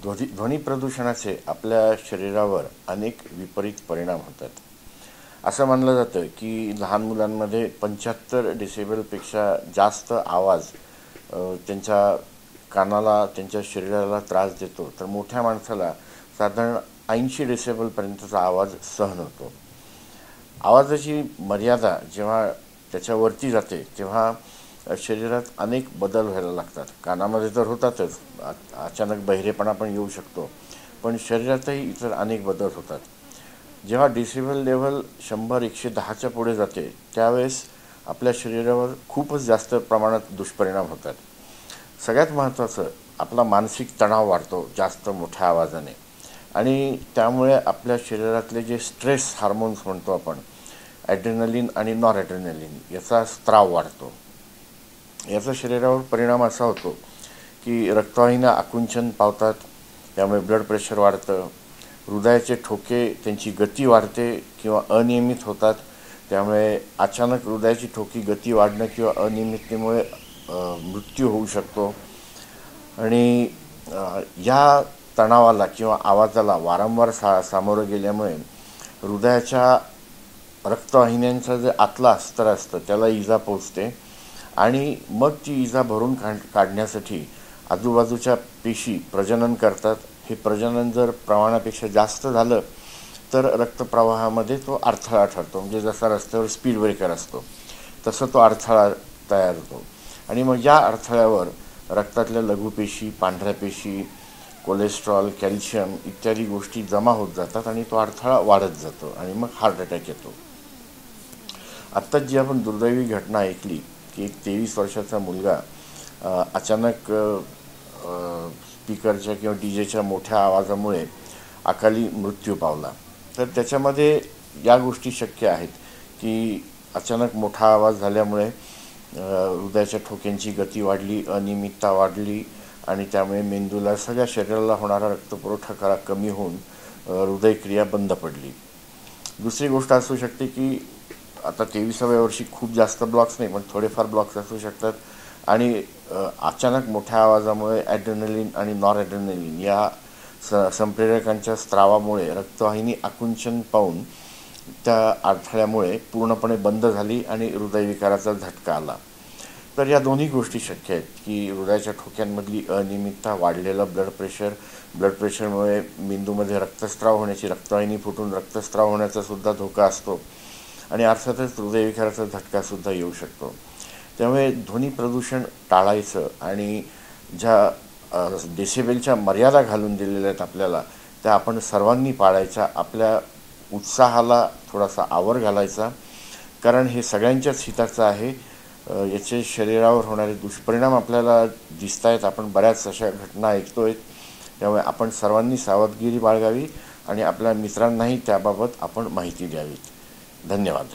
ध्वनी प्रदूषणाचे आपल्या शरीरावर अनेक विपरीत परिणाम होतात. असं मानलं जातं की लहान मुलांमध्ये 75 डेसिबलपेक्षा जास्त आवाज त्यांच्या कानाला, त्यांच्या शरीराला त्रास देतो, तर मोठ्या माणसाला साधारण 80 डेसिबलपर्यंतचा आवाज सहन होतो. आवाजाची मर्यादा जेव्हा त्याच्यावरती जाते तेव्हा शरीरात अनेक बदल व्हायला लागतात. कानामध्ये तर होतातच, अचानक बहिरेपणा पण येऊ शकतो, पण शरीरातही इतर अनेक बदल होतात. जेव्हा डेसिबल लेव्हल 100-110च्या पुढे जाते त्यावेळेस आपल्या शरीरावर खूपच जास्त प्रमाणात दुष्परिणाम होतात. सगळ्यात महत्त्वाचं, आपला मानसिक तणाव वाढतो जास्त मोठ्या आवाजाने, आणि त्यामुळे आपल्या शरीरातले जे स्ट्रेस हार्मोन्स म्हणतो आपण, ॲड्रेनलिन आणि नॉर ॲड्रेनलिन याचा स्त्राव वाढतो. याचा शरीरावर परिणाम असा होतो की रक्तवाहिन्या आकुंचन पावतात, त्यामुळे ब्लड प्रेशर वाढतं, हृदयाचे ठोके त्यांची गती वाढते किंवा अनियमित होतात, त्यामुळे अचानक हृदयाची ठोकी गती वाढणं किंवा अनियमिततेमुळे मृत्यू होऊ शकतो. आणि या तणावाला किंवा आवाजाला वारंवार सामोरं गेल्यामुळे हृदयाच्या रक्तवाहिन्यांचा जे आतला अस्तर असतं त्याला इजा पोचते, आणि मग ती इजा भरून काढण्यासाठी आजूबाजूच्या पेशी प्रजनन करतात. हे प्रजनन जर प्रमाणापेक्षा जास्त झालं तर रक्तप्रवाहामध्ये तो अडथळा ठरतो. म्हणजे जसा रस्त्यावर स्पीड ब्रेकर असतो तसं तो अडथळा तयार होतो, आणि मग या अडथळ्यावर रक्तातल्या लघुपेशी, पांढऱ्या पेशी, कोलेस्ट्रॉल, कॅल्शियम इत्यादी गोष्टी जमा होत जातात आणि तो अडथळा वाढत जातो आणि मग हार्ट अटॅक येतो. आत्ताच जी आपण दुर्दैवी घटना ऐकली की एक 23 वर्षाचा मुलगा अचानक स्पीकरच्या किंवा डीजेच्या मोठ्या आवाजामुळे अकाली मृत्यू पावला. तर त्याच्यामध्ये या गोष्टी शक्य आहेत की अचानक मोठा आवाज झाल्यामुळे हृदयाच्या ठोक्यांची गती वाढली, अनियमितता वाढली, आणि त्यामुळे मेंदूला, सगळ्या शरीराला होणारा रक्तपुरवठा कमी होऊन हृदयक्रिया बंद पडली. दुसरी गोष्ट असू शकते की आता 23व्या वर्षी खूप जास्त ब्लॉक्स नाही, पण थोडेफार ब्लॉक्स असू शकतात, आणि अचानक मोठ्या आवाजामुळे ॲड्रेनलिन आणि नॉर ॲड्रेनलिन या संप्रेरकांच्या स्त्रावामुळे रक्तवाहिनी आकुंचन पावून त्या अडथळ्यामुळे पूर्णपणे बंद झाली आणि हृदयविकाराचा झटका आला. तर या दोन्ही गोष्टी शक्य आहेत की हृदयाच्या ठोक्यांमधली अनियमितता, वाढलेलं ब्लड प्रेशरमुळे मेंदूमध्ये रक्तस्राव होण्याची, रक्तवाहिनी फुटून रक्तस्राव होण्याचा सुद्धा धोका असतो, आणि अर्थातच हृदयविकाराचा झटकासुद्धा येऊ शकतो. त्यामुळे ध्वनी प्रदूषण टाळायचं, आणि ज्या डेसिबलच्या मर्यादा घालून दिलेल्या आहेत आपल्याला त्या आपण सर्वांनी पाळायच्या. आपल्या उत्साहाला थोडासा आवर घालायचा, कारण हे सगळ्यांच्याच हिताचं आहे. याचे शरीरावर होणारे दुष्परिणाम आपल्याला दिसत आहेत, आपण बऱ्याच अशा घटना ऐकतोय. त्यामुळे आपण सर्वांनी सावधगिरी बाळगावी आणि आपल्या मित्रांनाही त्याबाबत आपण माहिती द्यावी. धन्यवाद.